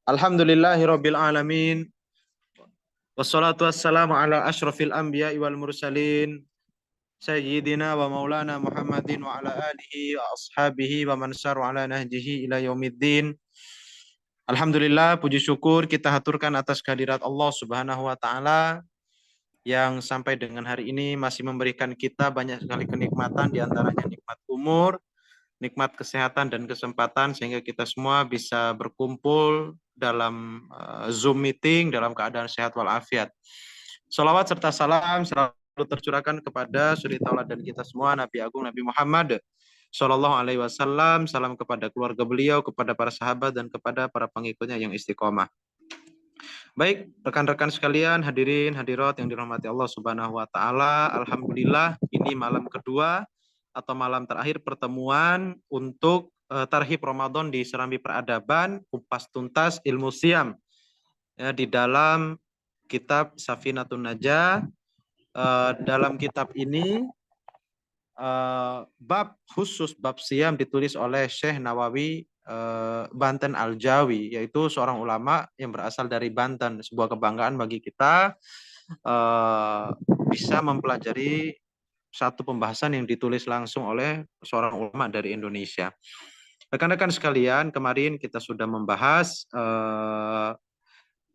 Alhamdulillahirabbil alamin. Wassalatu wassalamu ala asyrafil anbiya'i wal mursalin sayyidina wa maulana Muhammadin wa ala alihi wa ashabihi wa man sar ala nahjihi ila yaumiddin. Alhamdulillah, puji syukur kita haturkan atas kehadirat Allah Subhanahu wa taala yang sampai dengan hari ini masih memberikan kita banyak sekali kenikmatan, di antaranya nikmat umur, nikmat kesehatan dan kesempatan, sehingga kita semua bisa berkumpul dalam Zoom meeting dalam keadaan sehat walafiat. Salawat serta salam selalu tercurahkan kepada suri tauladan kita semua, Nabi Agung Nabi Muhammad Sallallahu Alaihi Wasallam. Salam kepada keluarga beliau, kepada para sahabat, dan kepada para pengikutnya yang istiqomah. Baik, rekan-rekan sekalian, hadirin hadirat yang dirahmati Allah Subhanahu wa taala. Alhamdulillah, ini malam kedua atau malam terakhir pertemuan untuk Tarhib Ramadan di Serambi Peradaban, kupas tuntas ilmu siam. Ya, di dalam kitab Safinatun Najah. Dalam kitab ini bab khusus bab siam ditulis oleh Syekh Nawawi Banten Al-Jawi, yaitu seorang ulama yang berasal dari Banten. Sebuah kebanggaan bagi kita bisa mempelajari satu pembahasan yang ditulis langsung oleh seorang ulama dari Indonesia. Rekan-rekan sekalian, kemarin kita sudah membahas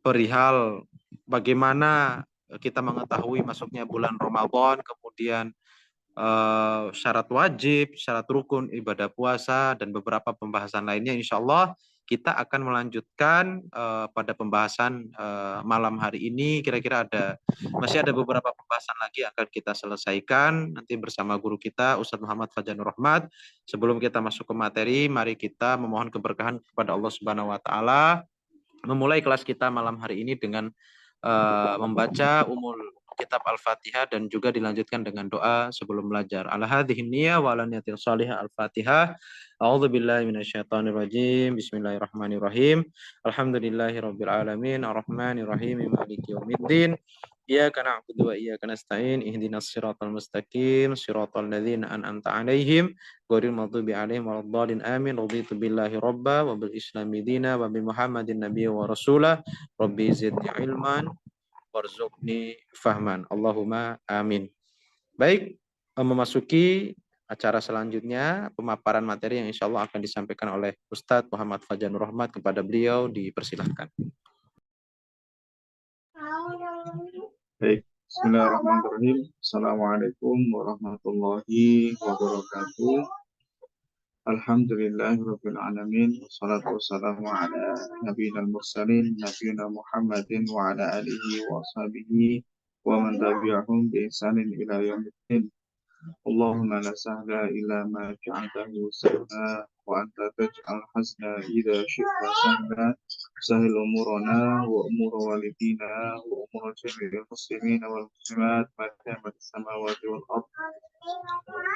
perihal bagaimana kita mengetahui masuknya bulan Ramadan, kemudian syarat wajib, syarat rukun ibadah puasa, dan beberapa pembahasan lainnya. Insya Allah kita akan melanjutkan pada pembahasan malam hari ini. Kira-kira masih ada beberapa pembahasan lagi yang akan kita selesaikan nanti bersama guru kita Ustadz Muhammad Fajanur Rahmat. Sebelum kita masuk ke materi, mari kita memohon keberkahan kepada Allah Subhanahu Wa Taala. Memulai kelas kita malam hari ini dengan membaca kitab Al-Fatihah dan juga dilanjutkan dengan doa sebelum belajar. Ala hadhihi niyyah wa ala niyatil shalihah Al-Fatihah. A'udzu billahi minasyaitonir rajim. Bismillahirrahmanirrahim. Alhamdulillahirabbil alamin, arrahmanir rahim, maliki yaumiddin. Iyyaka na'budu wa iyyaka nasta'in. Ihdinas siratal mustaqim, siratal ladzina an'amta 'alaihim ghairil maghdubi 'alaihim waladdallin. Amin. Raditu billahi rabba wa bil islami dina wa bi Muhammadin nabiyya wa rasulah. Rabbi zidni ilman warzuqni fahman. Allahumma amin. Baik, memasuki acara selanjutnya, pemaparan materi yang insya Allah akan disampaikan oleh Ustadz Muhammad Fajanur Rahmat. Kepada beliau dipersilahkan. Baik, bismillahirrahmanirrahim. Assalamualaikum warahmatullahi wabarakatuh. Alhamdulillahirabbil alamin, wassalatu wassalamu ala nabiyil mursalin nabiyina Muhammadin wa ala alihi wa sahbihi wa man tabi'ahum bi ihsanin ila yaumiddin. Allahumma la sahla illa ma ja'altahu sahla wa anta taj'al hazna idza syi'ta sahla. Sahil umurana wa umur walidina wa umur jami'il muslimin wal muslimat ma damat as-samawati wal ardh.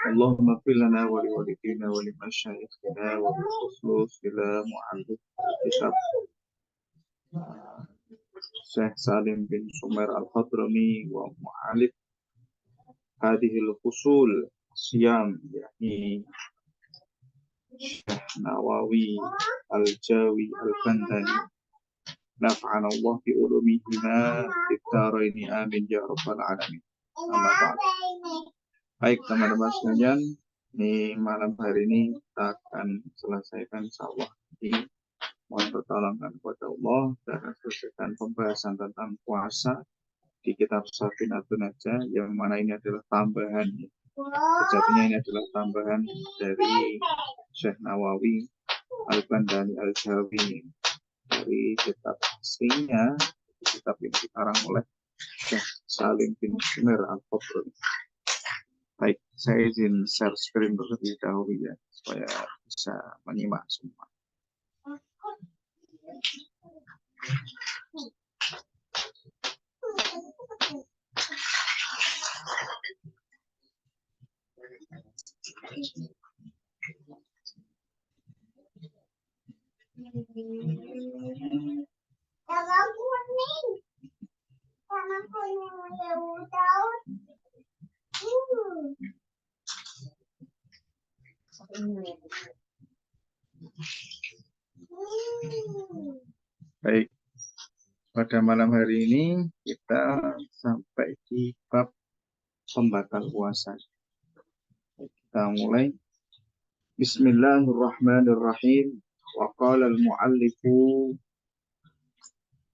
Allahumma ighfir lana wa li walidina wa li masyayikhina wa bi khusus ila mu'allif kitab Syekh Salim bin Sumair Al-Hadrami wa mu'allif hadhil fusul siyam, yakni Syekh Nawawi Al-Jawi Al-Bandani. Nafa'ana Allah bi ulumihima fid dharaini amin ya rabbal alamin. Amma ba'd. Baik teman-teman sekalian, ini malam hari ini kita akan selesaikan insyaallah mohon pertolongan kepada Allah dan selesaikan pembahasan tentang puasa di kitab Safinatun Najah, yang mana ini adalah tambahan. Sejatinya ini adalah tambahan dari Syekh Nawawi Al-Bandani Al-Jawi dari kitab aslinya, kitab yang dikarang oleh Syekh Salim bin Sumair Al-Hadrami. Baik, saya izin share screen terlebih dahulu ya, supaya bisa menyimak semua. Baik, pada malam hari ini kita sampai di bab pembatal puasa. Kita mulai. Bismillahirrahmanirrahim. Wa qala al-muallifu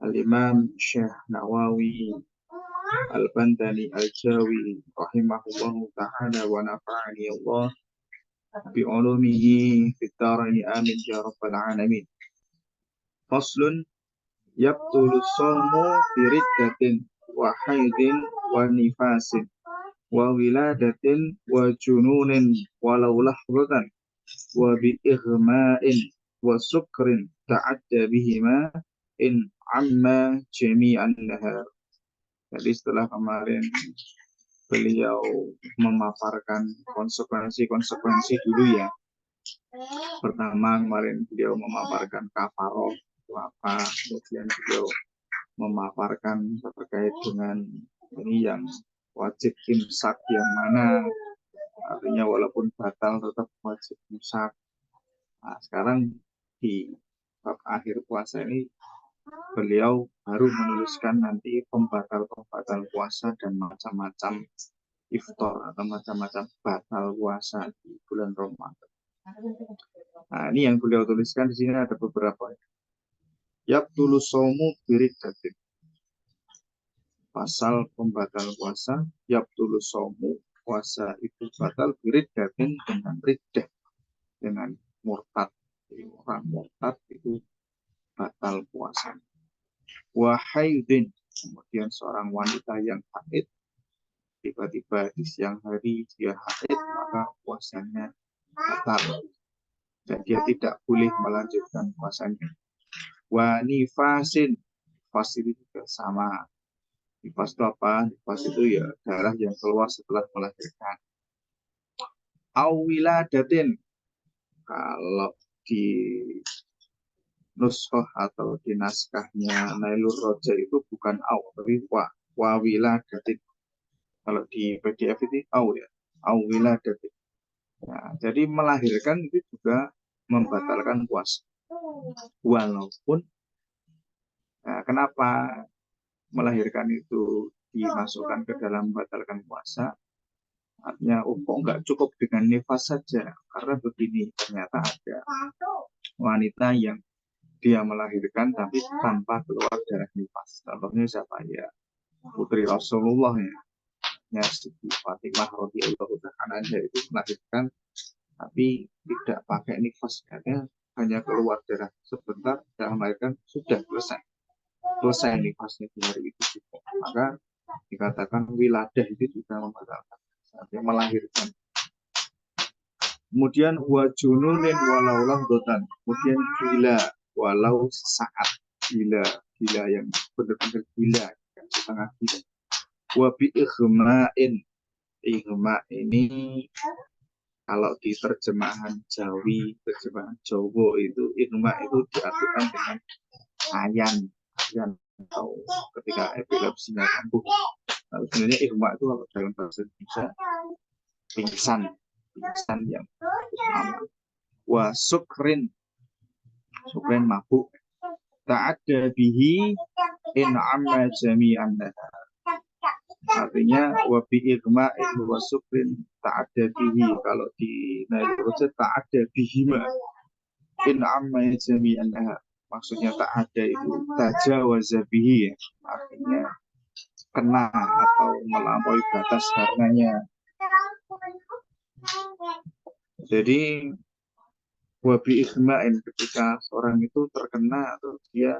al-imam Syekh Nawawi al-Bantani al-Jawi rahimahullahu ta'ala wa nafa'ani Allah bi'ulumihi fid dharain amin ya rabbal alamin. Faslun yabtulu shawmu bi riddatin wa haidin wa nifasin wa wiladatin wa jununin walau lahratan wa bi ighma'in wa sukrin ta'adda bihima in amma jami'an nahar. Jadi setelah kemarin beliau memaparkan konsekuensi dulu ya. Pertama kemarin beliau memaparkan kafaroh itu apa, kemudian beliau memaparkan terkait dengan ini yang wajib imsak yang mana, artinya walaupun batal tetap wajib imsak. Nah, sekarang di bab akhir puasa ini beliau baru menuliskan nanti pembatal-pembatal puasa dan macam-macam iftar atau macam-macam batal puasa di bulan Ramadan. Nah, ini yang beliau tuliskan di sini ada beberapa. Yabtulu shaumu biriddatin. Pasal pembatal puasa, yabtulu shaumu, puasa itu batal biriddatin dengan riddah, dengan murtad. Jadi orang murtad itu batal puasa. Wa haidin, kemudian seorang wanita yang haid, tiba-tiba di siang hari dia haid, maka puasanya batal dan dia tidak boleh melanjutkan puasanya. Wa nifasin, nifas itu juga sama. Nifas itu apa? Nifas itu ya darah yang keluar setelah melahirkan. Awiladatin, kalau di nuskhoh atau di naskahnya Nailur Roja itu bukan aw, tapi wawiladatin. Kalau di PDF itu aw ya, awiladatin. Ya, jadi melahirkan itu juga membatalkan puasa. Walaupun kenapa melahirkan itu dimasukkan ke dalam membatalkan puasa? Artinya, kok nggak cukup dengan nifas saja? Karena begini, ternyata ada wanita yang dia melahirkan tapi tanpa keluar darah nifas. Contohnya siapa ya? Putri Rasulullah ya, Siti Fatimah radhiyallahu anha itu melahirkan tapi tidak pakai nifas, hanya keluar darah sebentar dan melahirkan sudah selesai nifasnya di hari itu juga. Maka dikatakan wiladah itu juga membatalkan, artinya melahirkan. Kemudian wajununin walau lahdotan, kemudian gila walau sesaat, gila yang benar-benar gila, setengah gila. Wabi ighma'in, ighma ini kalau di terjemahan Jawi, terjemahan Jawa itu ighma itu diartikan dengan ayan atau ketika epilepsinya kambuh. Nah, sebenarnya ighma itu kalau dalam bahasa Indonesia pingsan yang pertama. Wa sukrin mabuk. Ta'adda bihi in amma jami'an. Artinya wa bi ighma wa sukrin ta'adda bihi, kalau di Nailur Roja ta'adda bihima in amma jami'an. Maksudnya ta'adda itu tajawaza bihi, artinya kena atau melampaui batas karenanya. Jadi wabi ighma'in, ketika seorang itu terkena atau dia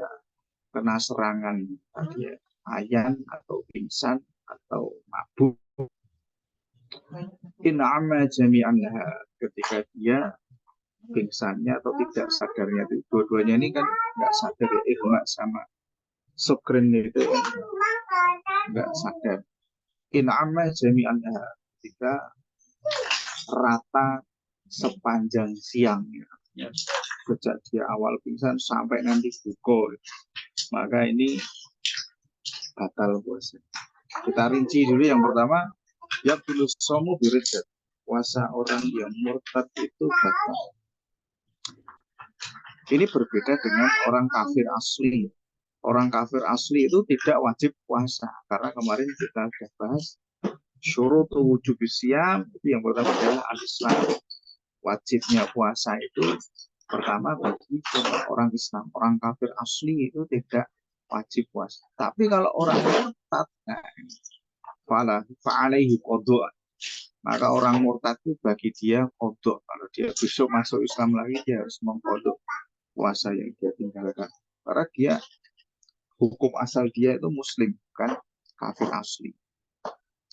kena serangan tadi, ayan atau pingsan atau mabuk. In amma jami'an, ketika dia pingsannya atau tidak sadarnya itu, dua-duanya ini kan nggak sadar ya, ighma sama sukrin itu nggak sadar. In amma jami'an, ketika rata sepanjang siang ya, sejak dia awal pingsan sampai nanti buka, maka ini batal puasa. Kita rinci dulu. Yang pertama, yabtulu shaumu biriddat, puasa orang yang murtad itu batal. Ini berbeda dengan orang kafir asli. orang kafir asli itu tidak wajib puasa. Karena kemarin kita sudah bahas syurutu wujub siam, itu yang pertama adalah al-Islam. Wajibnya puasa itu pertama bagi orang Islam. Orang kafir asli itu tidak wajib puasa. Tapi kalau orang murtad, nah, fa'alaihi qadha. Maka orang murtad itu bagi dia qadha. Kalau dia besok masuk Islam lagi, dia harus mengqadha puasa yang dia tinggalkan. Karena dia hukum asal dia itu muslim, bukan kafir asli.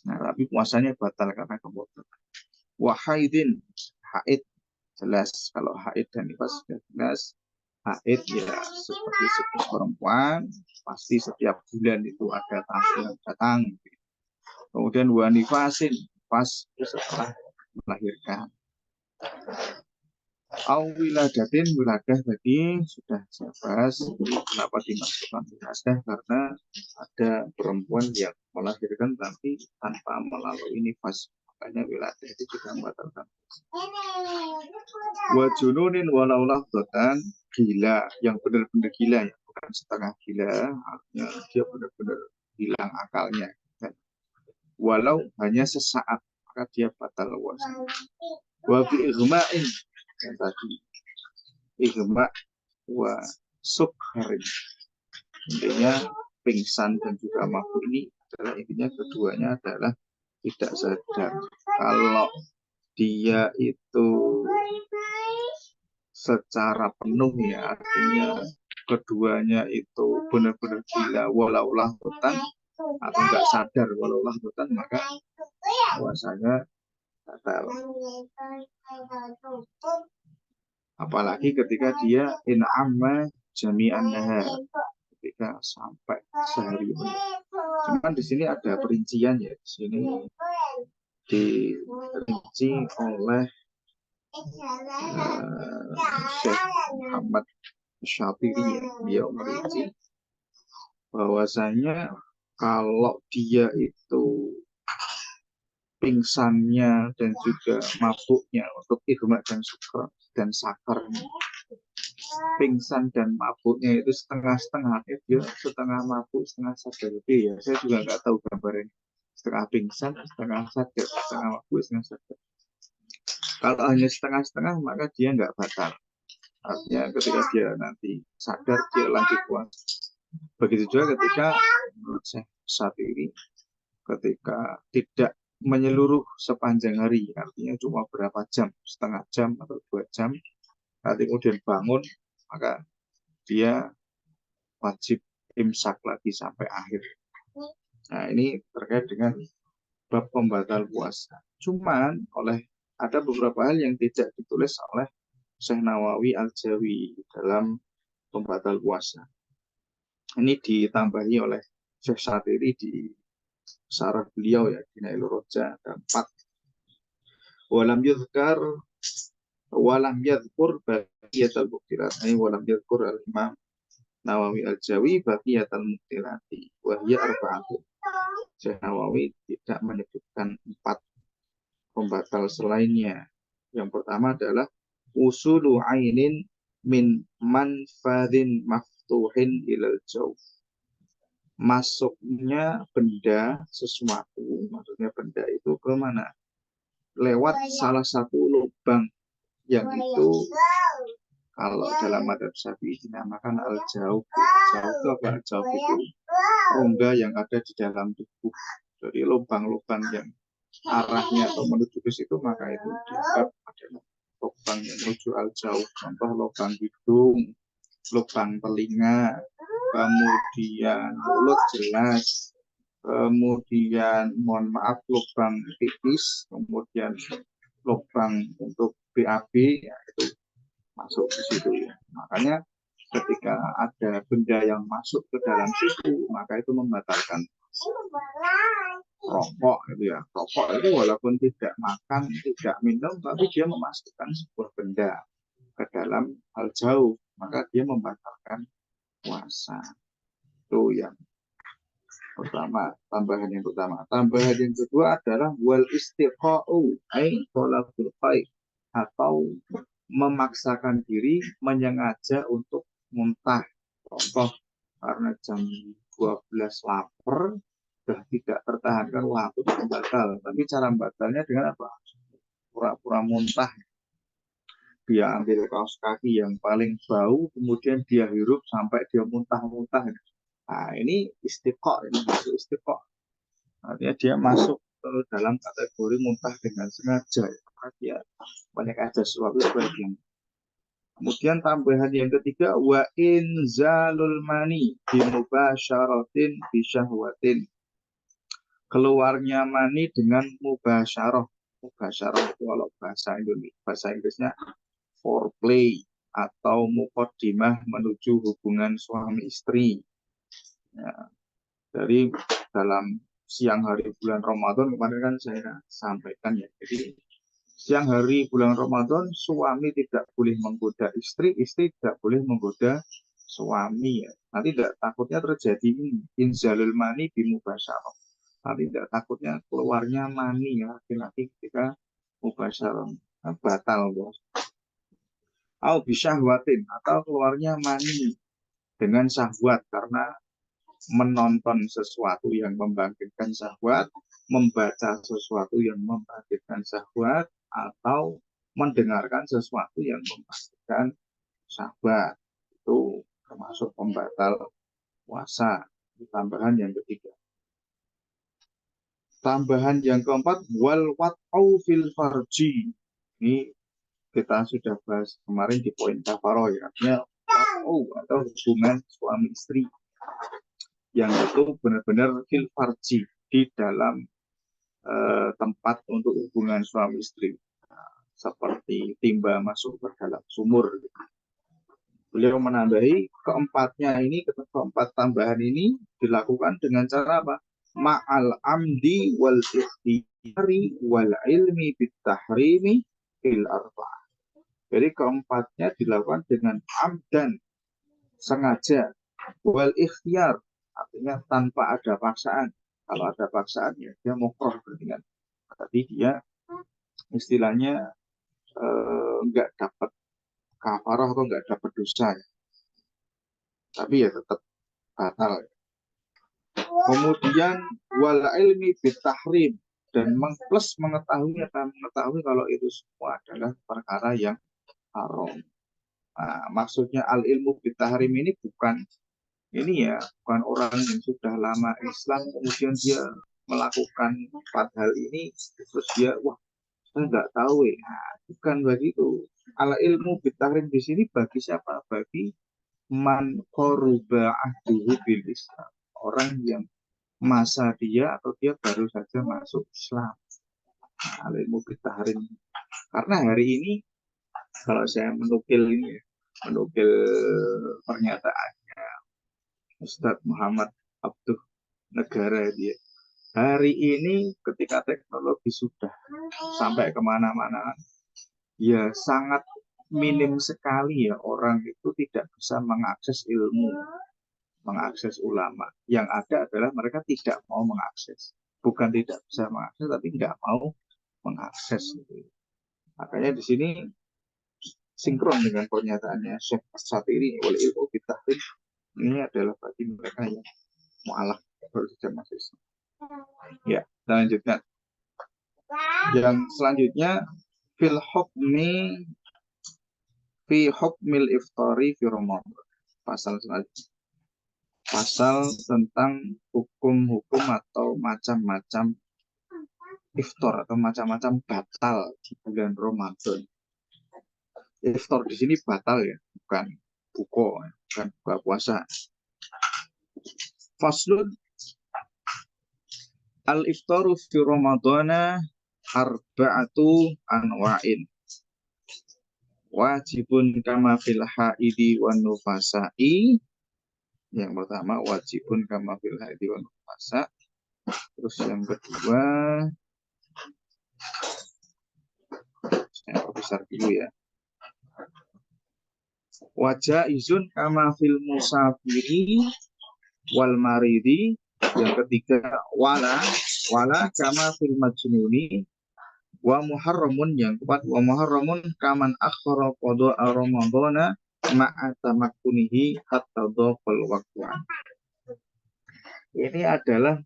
Nah, tapi puasanya batal karena kemurtadan. Wa haidin, haid jelas. Kalau haid dan nifas sudah jelas. Haid ya seperti siklus perempuan, pasti setiap bulan itu ada tamu yang datang. Kemudian wa nifasin, nifas setelah melahirkan. Wiladatin, wiladah tadi sudah saya bahas. Kenapa dimasukkan wiladah? Karena ada perempuan yang melahirkan tapi tanpa melalui nifas, makanya wiladah itu juga membatalkan. Wa jununin walaulah dotan, gila yang benar-benar gila, ya bukan setengah gila, artinya dia benar-benar hilang akalnya. Walau hanya sesaat, maka dia batal puasa. Wa bi igma'in, yang tadi igma wa sukharin, intinya pingsan dan juga mabuk ini adalah intinya keduanya adalah tidak sadar. Kalau dia itu secara penuh ya, artinya keduanya itu benar-benar gila walaulah hutan atau nggak sadar walaulah hutan, maka puasanya batal. Apalagi ketika dia in'amma jami'an nahar, ketika sampai sehari penuh. Cuman di sini ada perincian ya, di sini dirinci oleh Syekh Muhammad Syafiri ya. Dia merinci bahwasanya kalau dia itu pingsannya dan juga mabuknya untuk igma dan sukar dan sakarnya, pingsan dan mabuknya itu setengah-setengah, dia setengah mabuk setengah sadar itu ya, saya juga nggak tahu gambarnya, setengah pingsan setengah sadar, setengah mabuk setengah sadar. Kalau hanya setengah-setengah maka dia nggak batal, artinya ketika dia nanti sadar dia lanjut puasa. Begitu juga ketika menurut saya saat ini, ketika tidak menyeluruh sepanjang hari, artinya cuma berapa jam, setengah jam atau 2 jam, nanti kemudian bangun, maka dia wajib imsak lagi sampai akhir. Nah, ini terkait dengan bab pembatal puasa. Cuman ada beberapa hal yang tidak ditulis oleh Syekh Nawawi Al-Jawi dalam pembatal puasa. Ini ditambahi oleh Syekh Syatiri di syarah beliau ya, di Nailur Roja ada 4. Walam yadhkur baqiyatal muktirat. Walam yadhkur al-Imam Nawawi Al-Jawi baqiyatal muktirati wa hiya arba'atun. Syekh Nawawi tidak menyebutkan 4 pembatal selainnya. Yang pertama adalah usulu ainin min manfadhin maftuhin ilal jawf. Masuknya benda sesuatu, maksudnya benda itu ke mana? Lewat salah satu lubang yang itu kalau dalam madzhab Syafi'i dinamakan al-jawf. Jawf itu apa? Jawf itu rongga yang ada di dalam tubuh. Jadi lubang-lubang yang arahnya atau menuju ke situ, maka itu dianggap adalah lubang yang menuju al-jawf. Contoh lubang hidung, lubang telinga, kemudian mulut jelas, kemudian mohon maaf lubang pipis, kemudian lubang untuk BAB, ya itu masuk ke situ ya. Makanya ketika ada benda yang masuk ke dalam situ, maka itu membatalkan. Rokok itu ya, rokok itu walaupun tidak makan, tidak minum, tapi dia memasukkan sebuah benda ke dalam hal jauh, maka dia membatalkan puasa. Itu yang pertama, tambahan yang pertama. Tambahan yang kedua adalah wal istiqa'u ai talabul khair, atau memaksakan diri menyengaja untuk muntah. Contoh karena jam 12 lapar, sudah tidak tertahankan waktu batal. Tapi cara batalnya dengan apa? Pura-pura muntah. Dia ambil kaos kaki yang paling bau, kemudian dia hirup sampai dia muntah-muntah. Nah, ini istiqo, ini masuk istiqo. Artinya dia masuk ke dalam kategori muntah dengan sengaja. Karena dia banyak ada sesuatu sebagian. Kemudian tambahan yang ketiga, wa inzalul mani bimubasyaratin bisyahwatin. Keluarnya mani dengan mubasyarah. Mubasyarah itu kalau bahasa Indonesia, bahasa Inggrisnya foreplay atau muqaddimah menuju hubungan suami istri. Ya, dari dalam siang hari bulan Ramadan kemarin kan saya sampaikan ya. Jadi siang hari bulan Ramadan suami tidak boleh menggoda istri, istri tidak boleh menggoda suami ya. Nanti tidak takutnya terjadi ini inzalul mani bimubasyarah. Nanti tidak takutnya keluarnya mani ya laki-laki ketika mubasyarah batal bos. Au bisyahwatin atau keluarnya mani dengan syahwat karena menonton sesuatu yang membangkitkan syahwat, membaca sesuatu yang membangkitkan syahwat, atau mendengarkan sesuatu yang membangkitkan syahwat. Itu termasuk pembatal puasa. Tambahan yang ketiga. Tambahan yang keempat, wal wat'au fil farji. Ini kita sudah bahas kemarin di poin kafaroh ya. Artinya atau hubungan suami istri yang itu benar-benar fil farji di dalam tempat untuk hubungan suami istri, seperti timba masuk ke dalam sumur. Beliau menambahi keempatnya ini, keempat tambahan ini dilakukan dengan cara apa? Ma'al amdi wal ikhtiyari wal ilmi bitahrimi fil arba'ah. Jadi keempatnya dilakukan dengan amdan, sengaja, wal ikhtiyar, artinya tanpa ada paksaan. Kalau ada paksaan ya dia mukroh berarti kan. Tapi dia istilahnya nggak dapat kafarah atau nggak dapat dosa ya. Tapi ya tetap batal. Kemudian wal ilmi bitahrim, dan plus mengetahui kalau itu semua adalah perkara yang haram. Nah, maksudnya al ilmu bitahrim ini bukan orang yang sudah lama Islam kemudian dia melakukan 4 hal ini terus dia saya nggak tahu ya. Nah, bukan begitu. Al ilmu bitahrim di sini bagi siapa? Bagi man qaruba ahduhu bil Islam. Orang yang masa dia atau dia baru saja masuk Islam. Nah, al ilmu bitahrim. Karena hari ini kalau saya menukil pernyataannya Ustadz Muhammad Abduh Negara dia. Hari ini ketika teknologi sudah sampai kemana-mana, ya sangat minim sekali ya orang itu tidak bisa mengakses ilmu, mengakses ulama. Yang ada adalah mereka tidak mau mengakses. Bukan tidak bisa mengakses, tapi tidak mau mengakses. Makanya di sini sinkron dengan pernyataannya Syekh As-Satiri oleh ilmu bitahrim. Ini adalah bagi mereka yang mu'alaf baru saja masuk Islam. Ya, selanjutnya. Yang selanjutnya fil hukmi fi hukmil iftari fi Ramadan. Pasal selanjutnya. Pasal tentang hukum-hukum atau macam-macam iftar atau macam-macam batal di bulan Ramadan. Iftar di sini batal ya, bukan bukan buka puasa. Faslun al-iftaru fi Ramadana arba'atu anwa'in. Wajibun kama fil haidi wan nufasa'i. Yang pertama wajibun kama fil haidi wan nufasa. Terus yang kedua saya besar dulu ya. Wajaizun kama fil musafiri wal maridi. Yang ketiga wala kama fil majnuni. Wa muharramun, yang keempat wa muharramun kaman akhara qada'a ramadhana ma'atamakunihi hatta dhaqal waqtu'an. Ini adalah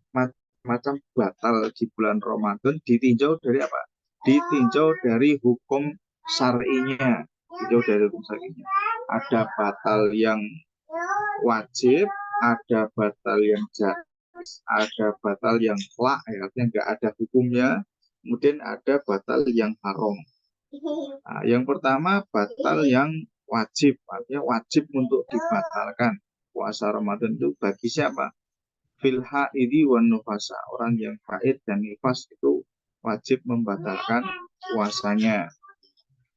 macam batal di bulan Ramadan ditinjau dari apa? Ditinjau dari hukum syar'inya. Ditinjau dari hukum syar'inya. Ada batal yang wajib, ada batal yang jaiz, ada batal yang la, artinya nggak ada hukumnya. Kemudian ada batal yang haram. Nah, yang pertama batal yang wajib, artinya wajib untuk dibatalkan. Puasa Ramadan itu bagi siapa? Fil haidi wan nufasa, orang yang haid dan nifas itu wajib membatalkan puasanya.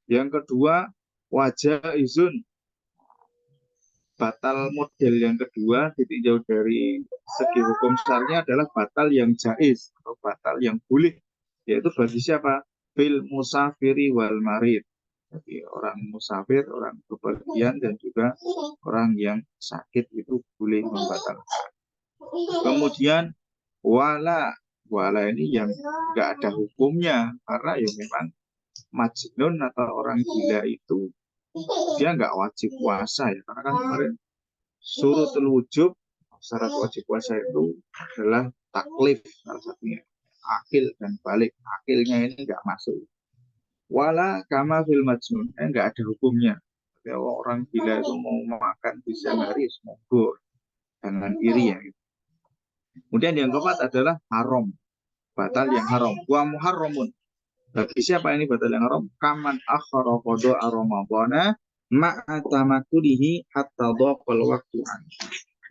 Yang kedua, wajah izun. Batal model yang kedua ditinjau dari segi hukum syar'inya adalah batal yang jaiz atau batal yang boleh, yaitu bagi siapa? Fil musafiri wal marid. Jadi orang musafir, orang bepergian dan juga orang yang sakit itu boleh membatalkan. Kemudian wala ini yang nggak ada hukumnya karena ya memang majnun atau orang gila itu dia nggak wajib puasa ya, karena kan kemarin surutul wujub, syarat wajib puasa itu adalah taklif salah satunya, akil dan balik. Akilnya ini nggak masuk. Wala kama fil majnun, nggak ada hukumnya. Kalau orang gila itu mau makan di siang hari, monggo, jangan iri ya. Kemudian yang keempat adalah haram, batal yang haram. Wa muharramun, bagi siapa ini batal yang haram? Kaman akhara qada'a ramadhana ma'a tamakulihi hatta dhaqal waqtu'an.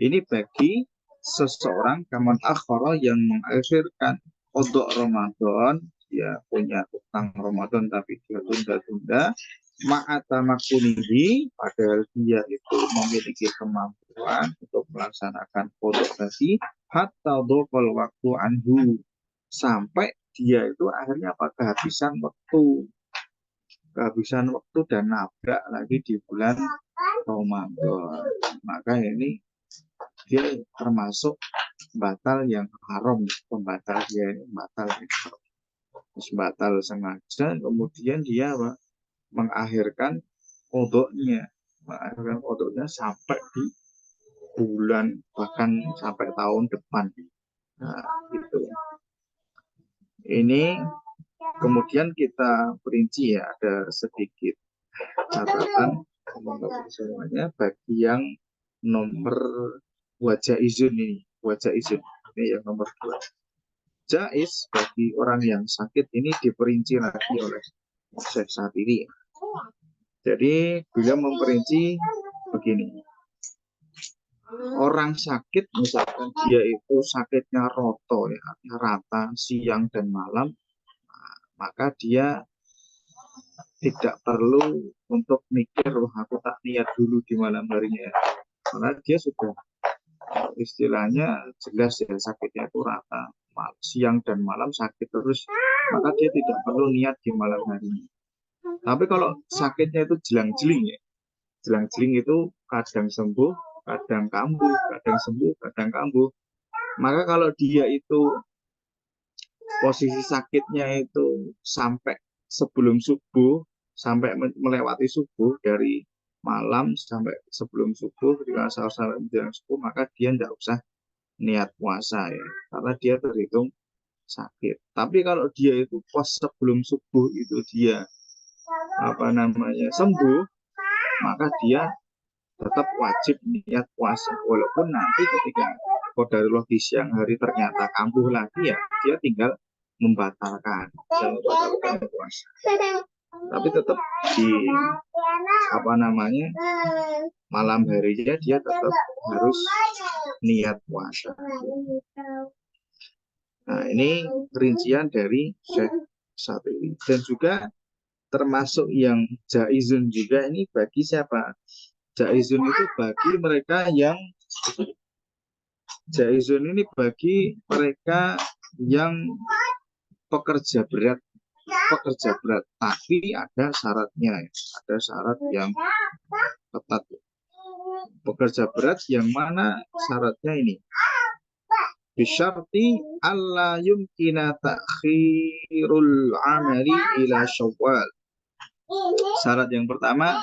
Ini bagi seseorang kaman akhara yang mengakhirkan qada' Ramadan, dia punya utang Ramadan tapi dia tunda-tunda, ma'a tamakulihi, padahal dia itu memiliki kemampuan untuk melaksanakan qada' tadi, hatta dhaqal waqtu'an, sampai dia itu akhirnya apa? Kehabisan waktu dan nabrak lagi di bulan Ramadan. Maka ini dia termasuk batal yang haram. Pembatal dia ini batal yang haram. Terus batal sengaja, kemudian dia apa? Mengakhirkan qadanya sampai di bulan, bahkan sampai tahun depan. Nah, itu. Ini kemudian kita perinci ya, ada sedikit catatan semuanya bagi yang nomor wajah izin ini. Wajah izin ini yang nomor 2. Jaiz bagi orang yang sakit ini diperinci lagi oleh Syekh Syatiri. Jadi beliau memperinci begini. Orang sakit, misalkan dia itu sakitnya roto ya, rata siang dan malam, maka dia tidak perlu untuk mikir, aku tak niat dulu di malam harinya, karena dia sudah istilahnya jelas ya sakitnya itu rata, siang dan malam sakit terus, maka dia tidak perlu niat di malam harinya. Tapi kalau sakitnya itu jelang-jeling ya, jelang-jeling itu kadang sembuh, kadang kambuh, kadang sembuh, kadang kambuh, maka kalau dia itu posisi sakitnya itu sampai sebelum subuh, sampai melewati subuh, dari malam sampai sebelum subuh, ketika sampai menjelang subuh, maka dia tidak usah niat puasa ya, karena dia terhitung sakit. Tapi kalau dia itu pas sebelum subuh itu dia sembuh, maka dia tetap wajib niat puasa, walaupun nanti ketika qadarullah di siang hari ternyata kambuh lagi ya, dia tinggal membatalkan puasa. Tapi tetap di malam harinya dia tetap harus niat puasa. Nah, ini rincian dari Syekh Syatiri. Dan juga termasuk yang jaizun juga ini bagi siapa? Jaizun itu bagi mereka yang pekerja berat, tapi ada syaratnya, ada syarat yang ketat. Pekerja berat yang mana syaratnya ini? Bisyarti alla yumkina ta'khirul amali ila Syawal. Syarat yang pertama,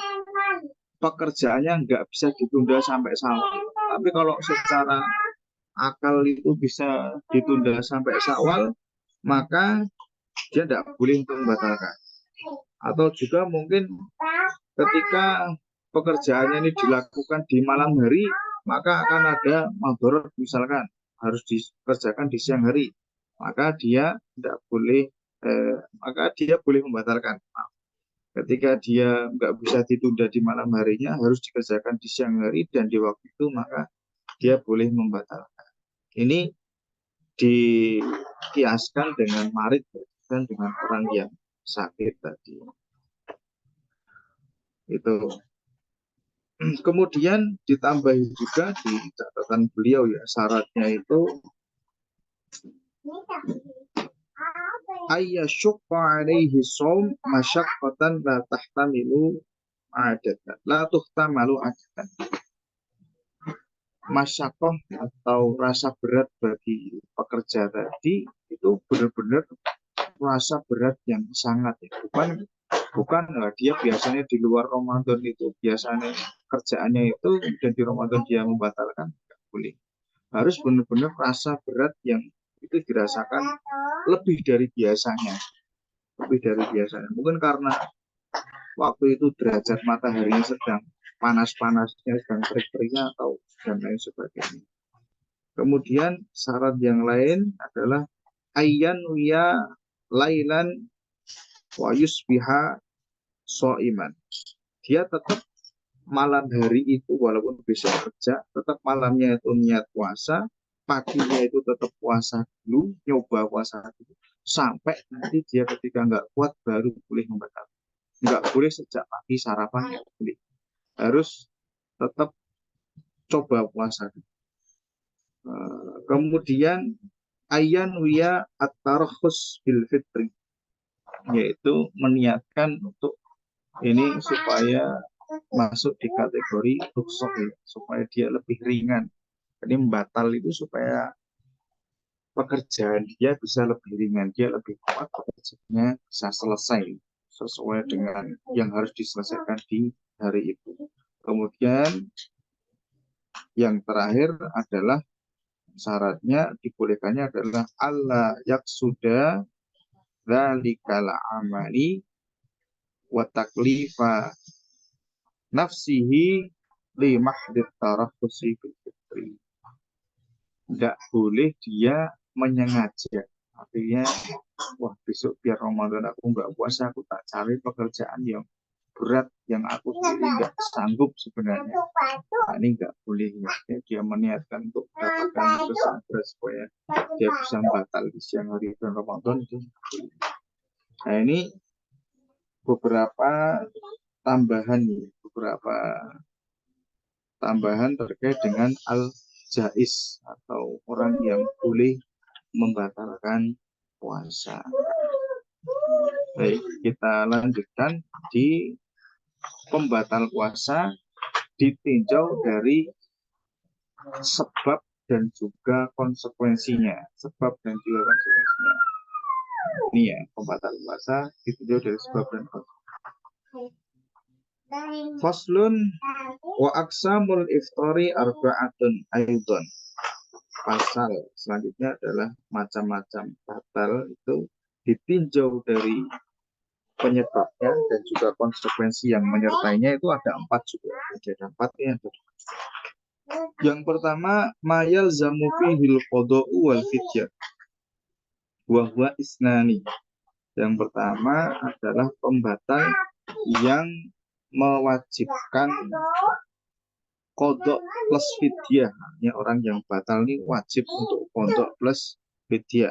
pekerjaannya nggak bisa ditunda sampai Syawal. Tapi kalau secara akal itu bisa ditunda sampai Syawal, maka dia tidak boleh untuk membatalkan. Atau juga mungkin ketika pekerjaannya ini dilakukan di malam hari, maka akan ada madharat, misalkan harus dikerjakan di siang hari, maka dia tidak boleh, maka dia boleh membatalkan. Ketika dia nggak bisa ditunda di malam harinya, harus dikerjakan di siang hari dan di waktu itu, maka dia boleh membatalkan. Ini dikiaskan dengan marid dan dengan orang yang sakit tadi. Itu. Kemudian ditambahi juga di catatan beliau ya, syaratnya itu ayyasyukka alaihi shaum masyaqqatan la tahtamilu adatan la tuhtamalu adatan. Masyaqqah atau rasa berat bagi pekerja tadi itu benar-benar rasa berat yang sangat ya. Bukan dia biasanya di luar Ramadan itu biasanya kerjaannya itu dan di Ramadan dia membatalkan, nggak boleh. Harus benar-benar rasa berat yang itu dirasakan lebih dari biasanya, mungkin karena waktu itu derajat mataharinya sedang panas-panasnya, sedang terik-teriknya atau dan lain sebagainya. Kemudian syarat yang lain adalah ayyan wiya lailan wa yusbiha so'iman. Dia tetap malam hari itu walaupun bisa kerja, tetap malamnya itu niat puasa, paginya itu tetap puasa dulu, nyoba puasa dulu, sampai nanti dia ketika nggak kuat baru boleh membatalkan. Nggak boleh sejak pagi sarapan, nggak boleh. Harus tetap coba puasa dulu. Kemudian ayyan wiya at-tarkhus bil fitri, yaitu meniatkan untuk ini supaya masuk di kategori rukhsah ya, supaya dia lebih ringan. Jadi batal itu supaya pekerjaan dia bisa lebih ringan, dia lebih kuat, pekerjaannya bisa selesai sesuai dengan yang harus diselesaikan di hari itu. Kemudian yang terakhir adalah syaratnya dibolehkannya adalah Allah yaksuda dzalikal amali wa taklifa nafsihi li mahdit taraffusi bil fitri. Tidak boleh dia menyengaja, artinya wah besok biar Ramadan aku nggak puasa, aku tak cari pekerjaan yang berat yang aku sendiri nggak sanggup sebenarnya. Nah, ini nggak boleh ya. Dia meniatkan untuk mendapatkan kesabaran supaya dia bisa batal di siang hari bulan Ramadan itu. Nah ini beberapa tambahan terkait dengan al-jaiz atau orang yang boleh membatalkan puasa. Baik, kita lanjutkan di pembatal puasa ditinjau dari sebab dan juga konsekuensinya. Ini ya, pembatal puasa ditinjau dari sebab dan konsekuensinya. Faslun wa aqsamul iftari arba'atun aidon. Pasal selanjutnya adalah macam-macam batal itu ditinjau dari penyebabnya dan juga konsekuensi yang menyertainya itu ada 4 juga. Ada 4 ya. Yang pertama mayal zamu fihil qada'u wal fidyah wa huwa isnani. Yang pertama adalah pembatal yang mewajibkan kodok plus fidyah. Ya, orang yang batal ini wajib untuk kodok plus fidyah.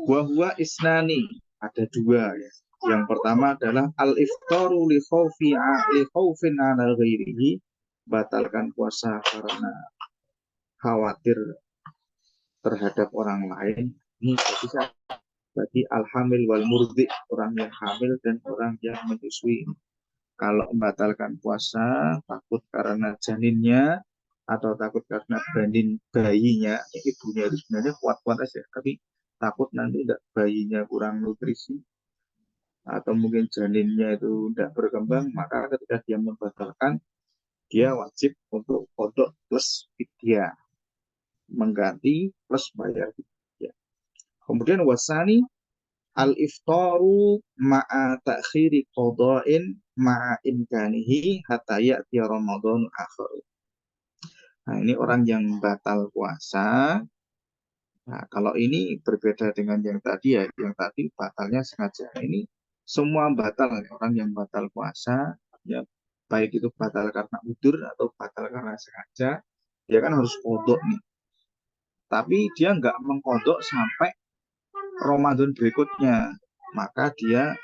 Wahwa isnani, ada 2 ya. Yang pertama adalah al-iftaru li khaufin ala ghairihi, batalkan puasa karena khawatir terhadap orang lain. Ini bisa bagi al-hamil wal murdi, orang yang hamil dan orang yang menyusui. Kalau membatalkan puasa takut karena janinnya atau takut karena bayinya, ibunya itu sebenarnya kuat-kuat aja, tapi takut nanti bayinya kurang nutrisi, atau mungkin janinnya itu tidak berkembang, maka ketika dia membatalkan, dia wajib untuk kodok plus fidyah, mengganti plus bayar fidyah. Kemudian wasani al-iftaru ma'a ta'khiri qada'in ma'a imkanihi hatta ya'ti Ramadan akhir. Nah, ini orang yang batal puasa. Nah, kalau ini berbeda dengan yang tadi ya, yang tadi batalnya sengaja. Ini semua batal ya. Orang yang batal puasa, ya baik itu batal karena udur atau batal karena sengaja, dia kan harus kodok nih. Tapi dia nggak mengkodok sampai Ramadan berikutnya, maka dia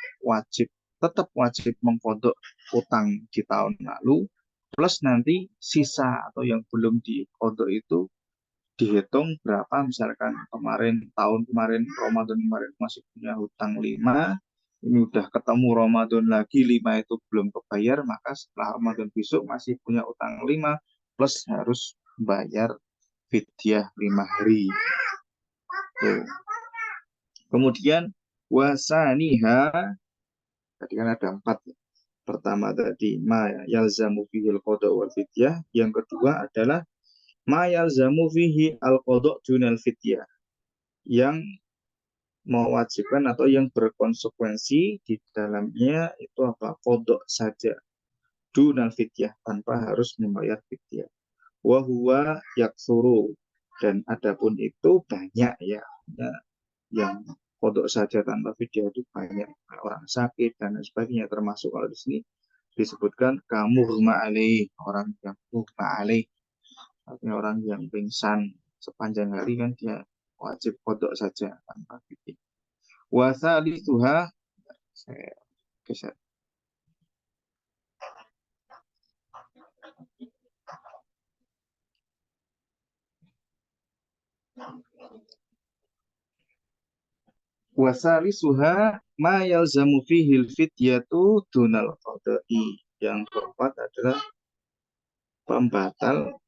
tetap wajib mengkodok utang di tahun lalu, plus nanti sisa atau yang belum dikodok itu dihitung berapa, misalkan tahun kemarin Ramadan kemarin masih punya hutang 5, ini udah ketemu Ramadan lagi 5 itu belum kebayar, maka setelah Ramadan besok masih punya utang 5 plus harus bayar fidyah 5 hari. Tuh. Kemudian wasaniha, tadi kan ada 4. Pertama tadi ma yalzamu fihil qada wal fidyah, yang kedua adalah ma yalzamu fihi al qada dunal fidyah, yang mewajibkan atau yang berkonsekuensi di dalamnya itu apa? Kodok saja, dunal fidyah, tanpa harus membayar fidyah. Wa huwa yaksuru, dan adapun itu banyak ya, yang kodok saja tanpa fidyah itu banyak, orang sakit dan sebagainya, termasuk kalau di sini disebutkan kamu alaih, orang yang mughma alaih, artinya orang yang pingsan sepanjang hari kan dia wajib kodok saja tanpa fidyah. Wasalitsuha, saya geser. Wasalisuha ma yalzamu fihil fidyatu dunal qada'i. Yang keempat adalah pembatal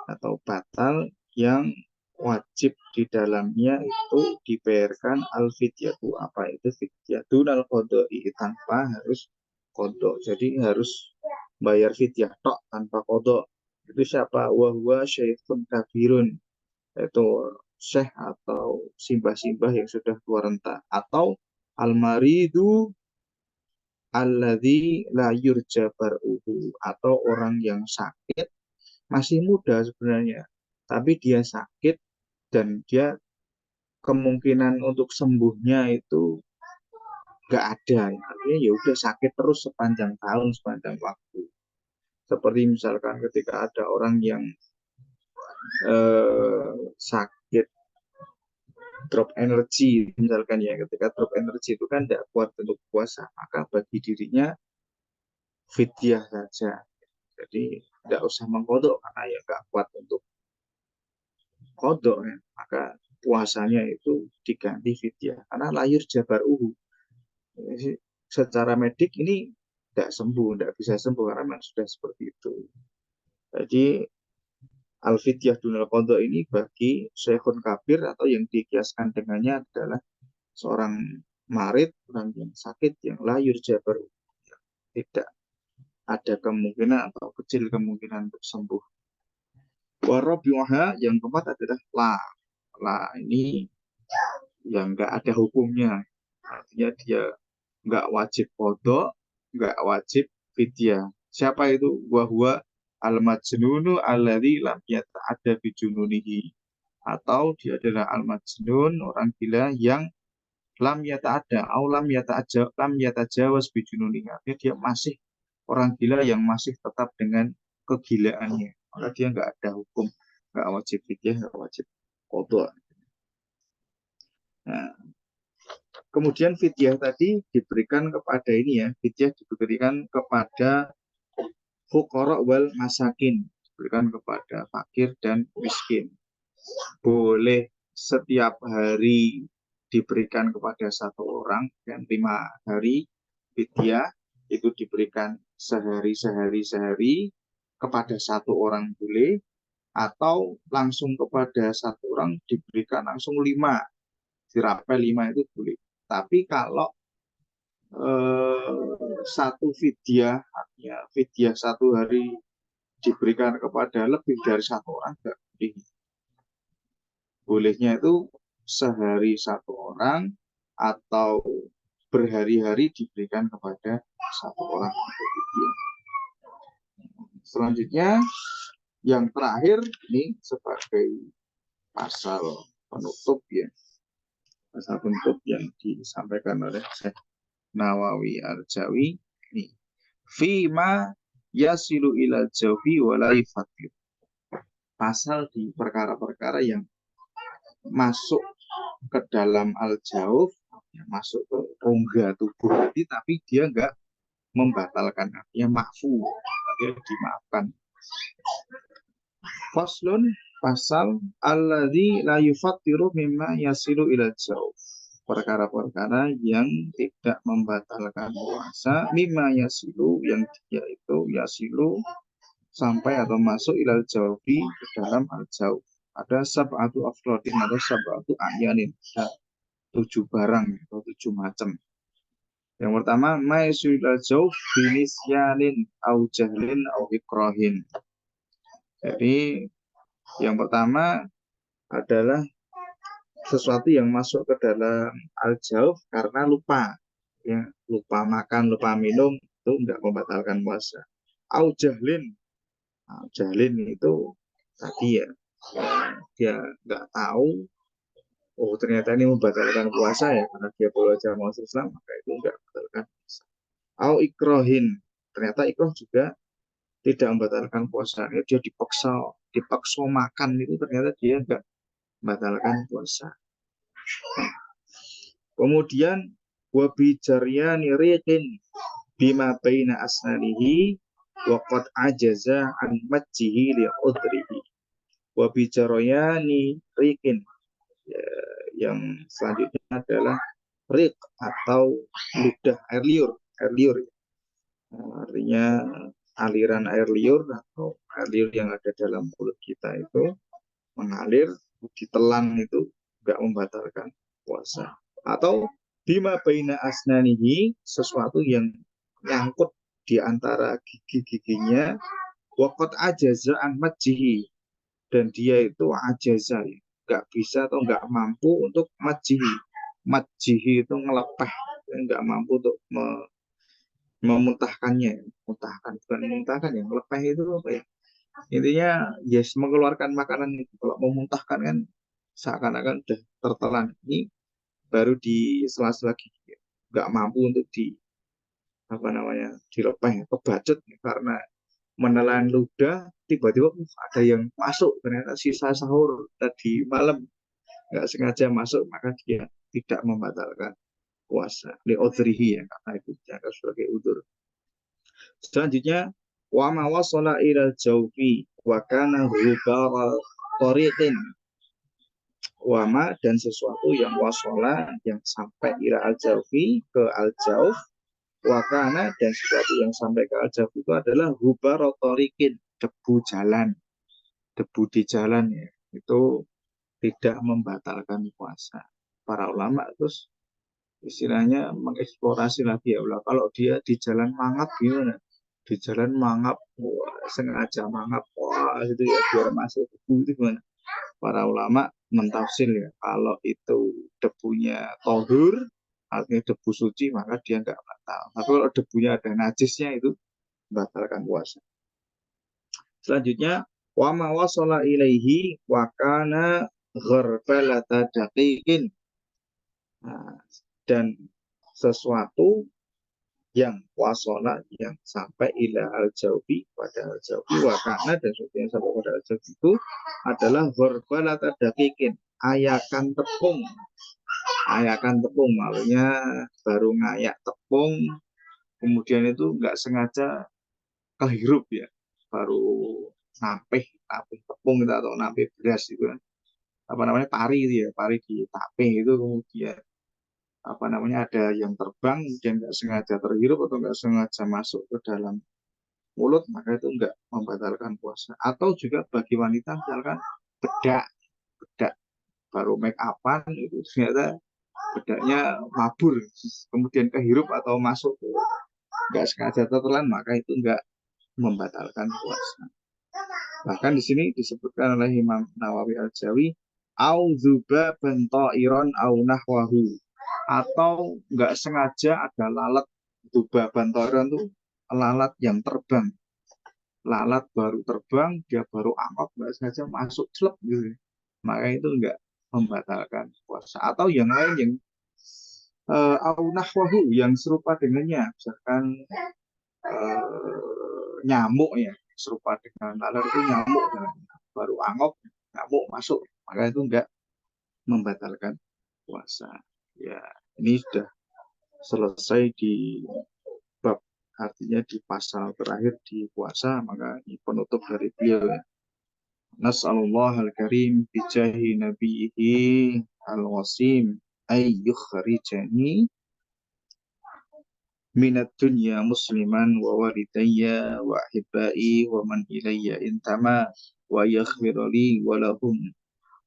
atau batal yang wajib di dalamnya itu dibayarkan al-fidyatu, apa itu fidyah dunal qada'i, tanpa harus kodok. Jadi harus bayar fidyah tok tanpa kodok. Itu siapa? Wa huwa syaikhun kabirun, yaitu syekh atau simbah-simbah yang sudah tua renta, atau almaridu alladzi la yurja bar'uhu, atau orang yang sakit masih muda sebenarnya tapi dia sakit dan dia kemungkinan untuk sembuhnya itu nggak ada, artinya ya udah sakit terus sepanjang tahun, sepanjang waktu. Seperti misalkan ketika ada orang yang sakit drop energi, misalkan ya, ketika drop energi itu kan tidak kuat untuk puasa, maka bagi dirinya fidyah saja. Jadi tidak usah mengkodok karena ya nggak kuat untuk kodok ya, maka puasanya itu diganti fidyah karena layur jabar uhu. Jadi, secara medik ini tidak sembuh, tidak bisa sembuh karena memang sudah seperti itu. Jadi al-fidyah dunal qadha ini bagi syekhun kabir atau yang dikiaskan dengannya adalah seorang marid, orang yang sakit yang layur jabar, tidak ada kemungkinan atau kecil kemungkinan untuk sembuh. Warabi'uha, yang keempat adalah la ini yang nggak ada hukumnya, artinya dia nggak wajib qadha, nggak wajib fidyah. Siapa itu? Wahwa al-majnunu alladzi lam yata'adda bi jununihi, atau dia adalah al-majnun, orang gila yang lam yata'adda au lam yatajawaz bi jununihi, dia masih orang gila yang masih tetap dengan kegilaannya, maka dia nggak ada hukum, nggak wajib fidyah, nggak wajib qadha. Nah, kemudian fidyah tadi diberikan kepada ini ya, fidyah diberikan kepada fuqara wal masakin, diberikan kepada fakir dan miskin. Boleh setiap hari diberikan kepada satu orang, dan 5 hari fidyah itu diberikan sehari kepada satu orang boleh, atau langsung kepada satu orang diberikan langsung 5, dirapel 5 itu boleh. Tapi kalau satu fidyah, artinya fidyah 1 hari diberikan kepada lebih dari 1 orang, enggak boleh. Bolehnya itu sehari 1 orang atau berhari-hari diberikan kepada 1 orang untuk fidyah. Selanjutnya yang terakhir ini sebagai pasal penutup ya, pasal penutup yang disampaikan oleh Syekh Nawawi Al-Jawi ini, fima yasilu ila jawfi wala yufatir. Pasal di perkara-perkara yang masuk ke dalam al-jawf, masuk ke rongga tubuh tadi, tapi dia enggak membatalkan, artinya makfu, dia dimaafkan. Faslun, pasal alladzi la yufattiru mimma yasilu ila jawf. Perkara-perkara yang tidak membatalkan puasa, mimma yasilu, yang dia itu yasilu sampai atau masuk ilal jawfi ke dalam al-jawf. Ada sab'atu afrodin atau sab'atu ayanin, ada 7 barang atau 7 macam. Yang pertama, ma'yasilu ilal jawf binisyanin au jahlin au ikrohin. Jadi yang pertama adalah sesuatu yang masuk ke dalam al-jawf karena lupa, ya, lupa makan, lupa minum, itu enggak membatalkan puasa. Au jahlin, nah, jahlin itu tadi ya, dia enggak tahu, oh ternyata ini membatalkan puasa ya, karena dia baru aja masuk Islam, maka itu enggak membatalkan puasa. Au ikrohin, ternyata ikroh juga tidak membatalkan puasa, ya, dia dipaksa makan, itu ternyata dia enggak membatalkan puasa. Kemudian wabi jaryani riqin bima baina asnanihi wa qad ajaza an majjihi li udrihi. Wabi jaryani riqin, ya, yang selanjutnya adalah riq atau ludah air liur, artinya aliran air liur atau air liur yang ada dalam mulut kita itu mengalir, ditelan, itu enggak membatalkan puasa. Atau bima baina asnanihi, sesuatu yang nyangkut di antara gigi-giginya, waqad ajaza an majjihi, dan dia itu ajaza, enggak bisa atau enggak mampu untuk majjihi. Majjihi itu ngelepeh, enggak mampu untuk memuntahkannya, muntahkan, bukan memuntahkan ya, melepeh itu apa ya? Intinya yes, mengeluarkan makanan itu. Kalau memuntahkan kan seakan-akan udah tertelan, ini baru di sela-sela gigi, nggak mampu untuk dilepeh, kebacut karena menelan ludah, tiba-tiba ada yang masuk, ternyata sisa sahur tadi malam nggak sengaja masuk, maka dia tidak membatalkan puasa. Li'udhrihi, ya, karena itu dianggap sebagai udzur. Selanjutnya, wa ma wasala ila jawfi wa kana hubara tariqin. Wama, dan sesuatu yang wasala, yang sampai ila al-jawfi, ke al-jawf, wakana, dan sesuatu yang sampai ke al-jawf itu adalah hubara tariqin, debu jalan, debu di jalan, ya, itu tidak membatalkan puasa. Para ulama terus istilahnya mengeksplorasi lagi, ya Allah, kalau dia di jalan mangap gimana? Di jalan mangap, wah, sengaja mangap, wah itu ya biar masuk debu, itu gimana? Para ulama mentafsir ya, kalau itu debunya tohur, artinya debu suci, maka dia nggak batal. Tapi kalau debunya ada najisnya, itu batalkan puasa. Selanjutnya, wa ma wasala ilaihi wa kana gharbala daqiqin. Nah, dan sesuatu yang wasala, yang sampai ila al-jawfi, pada al-jawfi, wakana, dan sesuatu yang sampai pada al-jawfi itu adalah gharbala daqiqin, ayakan tepung. Ayakan tepung, maksudnya baru ngayak tepung, kemudian itu nggak sengaja kehirup ya, baru napih tepung itu, atau napih beras itu, apa namanya, pari itu ya, pari di tapeh itu, kemudian apa namanya, ada yang terbang, kemudian nggak sengaja terhirup atau nggak sengaja masuk ke dalam mulut, maka itu nggak membatalkan puasa. Atau juga bagi wanita, misalkan bedak baru make upan itu ternyata bedaknya mabur, kemudian kehirup atau masuk nggak sengaja tertelan, maka itu nggak membatalkan puasa. Bahkan di sini disebutkan oleh Imam Nawawi Al-Jawi, au dzubaban ta'iran au nahwahu, atau nggak sengaja ada lalat. Dzubaban ta'iran itu lalat yang terbang. Lalat baru terbang, dia baru angkot, nggak sengaja masuk celep gitu. Maka itu nggak membatalkan puasa. Atau yang lain yang au nahwahu, yang serupa dengannya, misalkan nyamuk ya, serupa dengan lalat itu nyamuk, baru angkot nyamuk masuk, maka itu enggak membatalkan puasa. Ya, ini sudah selesai di bab, artinya di pasal terakhir di puasa, maka ini penutup dari beliau ya. Nas'alullah al-karim bijahi nabihi al-wasim ay yukhrijani minat dunya musliman wa walidayya wa ahibbai wa man ilayya intama wa yaghfirli wa lahum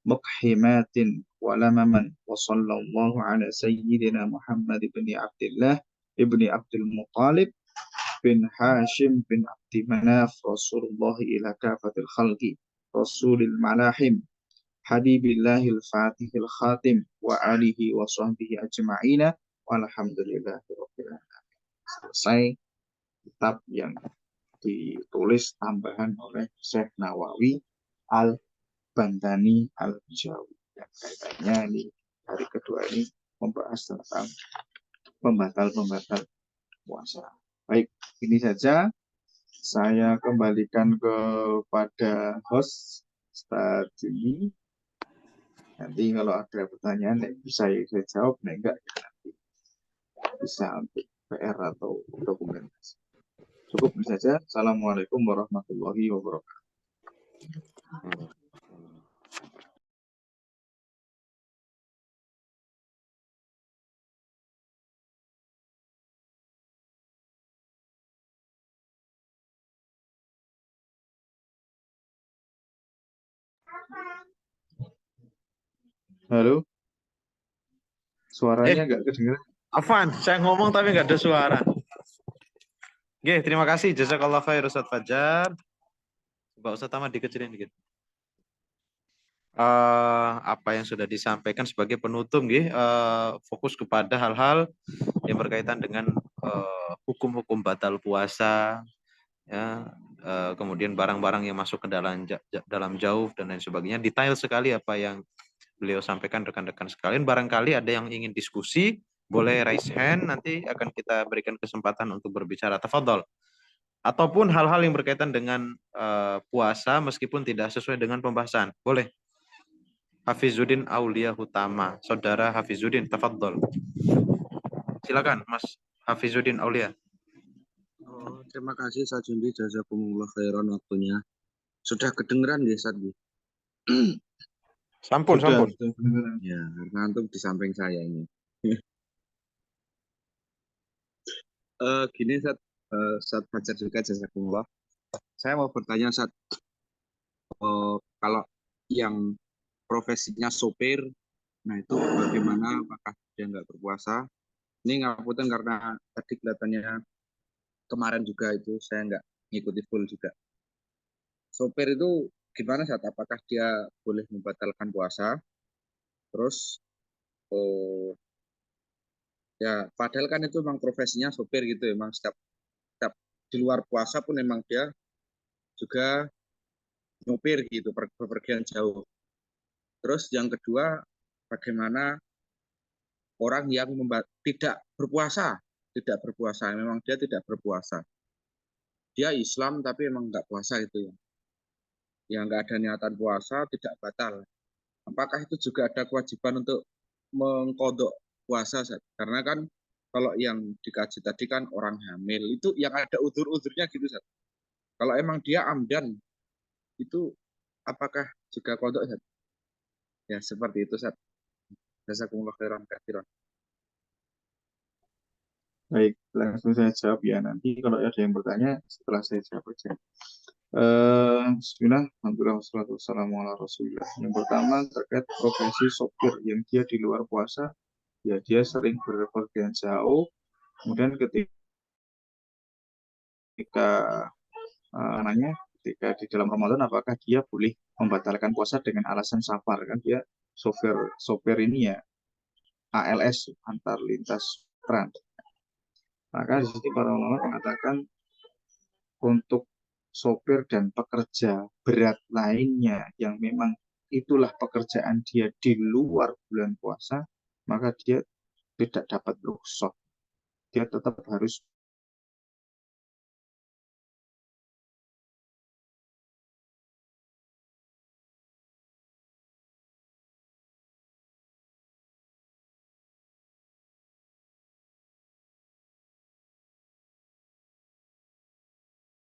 muqhimatin wa lamaman wa sallallahu ala sayyidina Muhammad ibn Abdullah ibni Abdul Muttalib bin Hashim bin Abdi Manaf Rasulullah ila kafatil khalqi Rasulil malahim Habibillahil Fatihil Khatim wa alihi wa sahbihi ajma'ina walhamdulillahi rabbil alamin. Selesai kitab yang ditulis tambahan oleh Syekh Nawawi Al-Bantani Al-Jawi. Yang kaitannya di hari kedua ini membahas tentang pembatal-pembatal puasa. Baik, ini saja. Saya kembalikan kepada host Ustaz Juni. Nanti kalau ada pertanyaan bisa saya jawab, enggak nanti bisa untuk PR atau dokumentasi. Cukup ini saja. Assalamualaikum warahmatullahi wabarakatuh. Halo, suaranya nggak kedengeran. Afwan, saya ngomong tapi nggak ada suara. Oke, terima kasih. Jazakallah khair Ustaz Fajar. Mbak Ustaz Ahmad dikecilin dikit. Apa yang sudah disampaikan sebagai penutup, fokus kepada hal-hal yang berkaitan dengan hukum-hukum batal puasa, ya, kemudian barang-barang yang masuk ke dalam jauh dan lain sebagainya. Detail sekali apa yang beliau sampaikan rekan-rekan sekalian. Barangkali ada yang ingin diskusi, boleh raise hand, nanti akan kita berikan kesempatan untuk berbicara. Tafadhol. Ataupun hal-hal yang berkaitan dengan puasa meskipun tidak sesuai dengan pembahasan. Boleh. Hafizuddin Aulia Hutama. Saudara Hafizuddin, tafadhol. Silakan, Mas Hafizuddin Aulia. Oh, terima kasih Ustaz Jundi, jazakumullah khairan waktunya. Sudah kedengeran ya Ustaz? Sampun. Ya, ngantuk di samping saya ini. Gini Ustaz Fajar juga jazakumullah. Saya mau bertanya Ustaz, kalau yang profesinya sopir, nah itu bagaimana, apakah dia nggak berpuasa? Ini ngapunten karena tadi kelihatannya kemarin juga itu saya nggak ngikuti full juga. Sopir itu gimana Ustaz? Apakah dia boleh membatalkan puasa? Terus ya padahal kan itu memang profesinya sopir gitu, memang setiap di luar puasa pun memang dia juga nyopir gitu, bepergian jauh. Terus yang kedua, bagaimana orang yang tidak berpuasa, memang dia tidak berpuasa. Dia Islam tapi memang nggak puasa gitu ya. Yang nggak ada niatan puasa, tidak batal. Apakah itu juga ada kewajiban untuk mengkodok puasa? Karena kan kalau yang dikaji tadi kan orang hamil, itu yang ada udzur-udzurnya gitu. Kalau emang dia amdan, itu apakah juga kodok? Ya seperti itu. Jazakumullah khairan katsiran. Baik, langsung saya jawab ya. Nanti kalau ada yang bertanya setelah saya jawab aja. Bismillah, alhamdulillah, wassalatu wassalamu ala rasulillah. Yang pertama terkait profesi sopir yang dia di luar puasa, ya dia sering berpergian jauh, kemudian ketika ketika di dalam Ramadan apakah dia boleh membatalkan puasa dengan alasan safar, kan dia sopir ini ya ALS, antar lintas trans. Maka di sini para ulama mengatakan untuk sopir dan pekerja berat lainnya yang memang itulah pekerjaan dia di luar bulan puasa, maka dia tidak dapat rukhsah. Dia tetap harus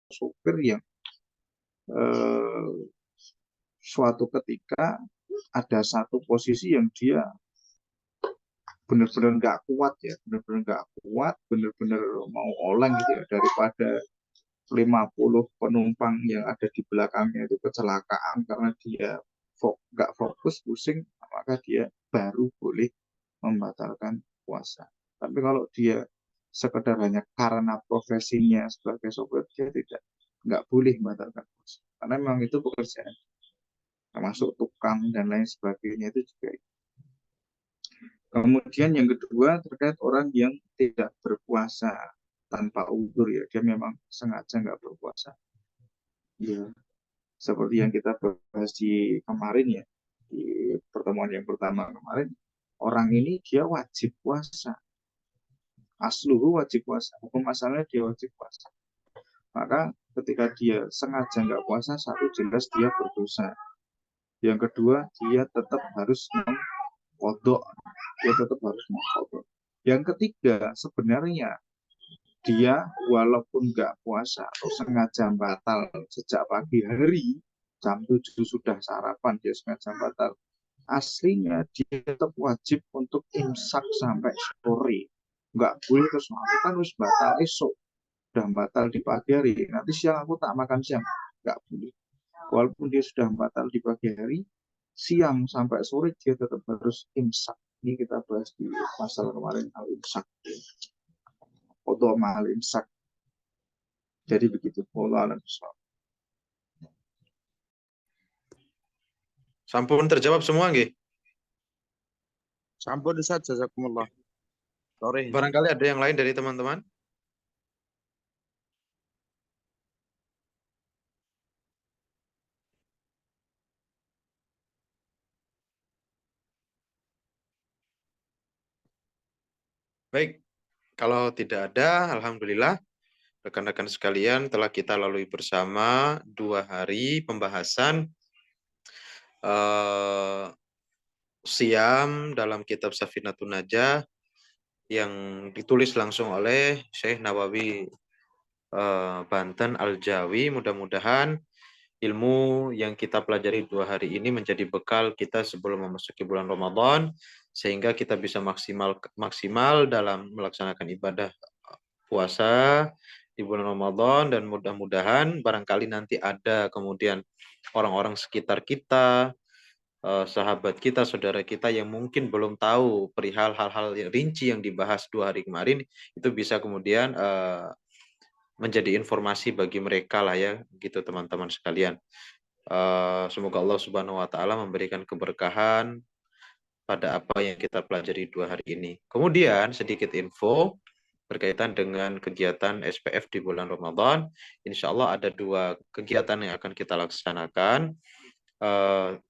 sopir yang suatu ketika ada satu posisi yang dia benar-benar nggak kuat ya, benar-benar nggak kuat, benar-benar mau oleng gitu ya, daripada 50 penumpang yang ada di belakangnya itu kecelakaan karena dia nggak fokus, pusing, maka dia baru boleh membatalkan puasa. Tapi kalau dia sekedar hanya karena profesinya sebagai sopir, dia nggak boleh membatalkan puasa. Karena memang itu pekerjaan, termasuk tukang dan lain sebagainya itu juga. Kemudian yang kedua terkait orang yang tidak berpuasa tanpa uzur ya, dia memang sengaja nggak berpuasa. Ya, seperti yang kita bahas di kemarin ya, di pertemuan yang pertama kemarin, orang ini dia wajib puasa. Asluhu wajib puasa, hukum asalnya dia wajib puasa. Maka ketika dia sengaja nggak puasa, satu jelas dia berdosa. Yang kedua, dia tetap harus mengkodok. Dia tetap harus mengkodok. Yang ketiga, sebenarnya dia walaupun nggak puasa atau sengaja batal sejak pagi hari, jam 7 sudah sarapan, dia sengaja batal. Aslinya dia tetap wajib untuk imsak sampai sore. Nggak boleh terus, aku kan harus batal esok. Sudah batal di pagi hari, nanti siang aku tak makan siang. Nggak boleh. Walaupun dia sudah batal di pagi hari, siang sampai sore dia tetap harus imsak. Ini kita bahas di pasal kemarin al-imsak. Atau mal-imsak. Jadi begitu. Wallahu a'lam bishawab. Sampun terjawab semua nggih? Sampun Ustaz, jazakumullah. Sore. Barangkali ada yang lain dari teman-teman? Baik, kalau tidak ada, alhamdulillah rekan-rekan sekalian telah kita lalui bersama 2 hari pembahasan siam dalam kitab Safinatun Najah yang ditulis langsung oleh Syekh Nawawi Banten Al-Jawi. Mudah-mudahan ilmu yang kita pelajari 2 hari ini menjadi bekal kita sebelum memasuki bulan Ramadan, sehingga kita bisa maksimal dalam melaksanakan ibadah puasa di bulan Ramadan, dan mudah-mudahan barangkali nanti ada kemudian orang-orang sekitar kita, sahabat kita, saudara kita yang mungkin belum tahu perihal hal-hal yang rinci yang dibahas 2 hari kemarin, itu bisa kemudian menjadi informasi bagi mereka lah ya, gitu teman-teman sekalian. Semoga Allah Subhanahu wa taala memberikan keberkahan pada apa yang kita pelajari 2 hari ini. Kemudian sedikit info berkaitan dengan kegiatan SPF di bulan Ramadan. Insya Allah ada 2 kegiatan yang akan kita laksanakan. 3.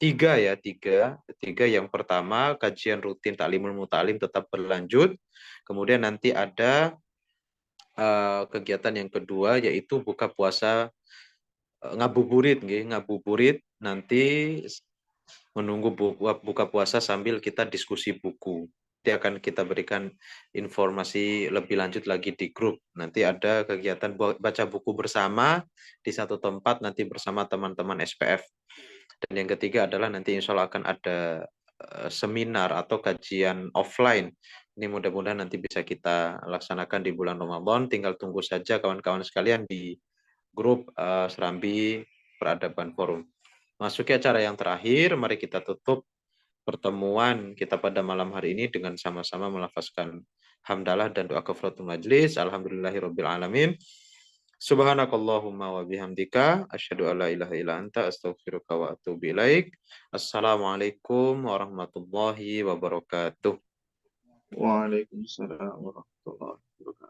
Yang pertama, kajian rutin Ta'limul Muta'alim tetap berlanjut. Kemudian nanti ada kegiatan yang kedua, yaitu buka puasa ngabuburit, ngabuburit nanti menunggu buka puasa sambil kita diskusi buku. Nanti akan kita berikan informasi lebih lanjut lagi di grup. Nanti ada kegiatan baca buku bersama di satu tempat nanti bersama teman-teman SPF. Dan yang ketiga adalah nanti insya Allah akan ada seminar atau kajian offline. Ini mudah-mudahan nanti bisa kita laksanakan di bulan Ramadan. Tinggal tunggu saja kawan-kawan sekalian di grup Serambi Peradaban Forum. Masuki acara yang terakhir, mari kita tutup pertemuan kita pada malam hari ini dengan sama-sama melafazkan hamdalah dan doa kafaratul majlis. Alhamdulillahirabbil alamin. Subhanakallahumma wa bihamdika asyhadu an la ilaha illa anta astaghfiruka wa atubu ilaik. Assalamualaikum warahmatullahi wabarakatuh. Waalaikumsalam warahmatullahi wabarakatuh.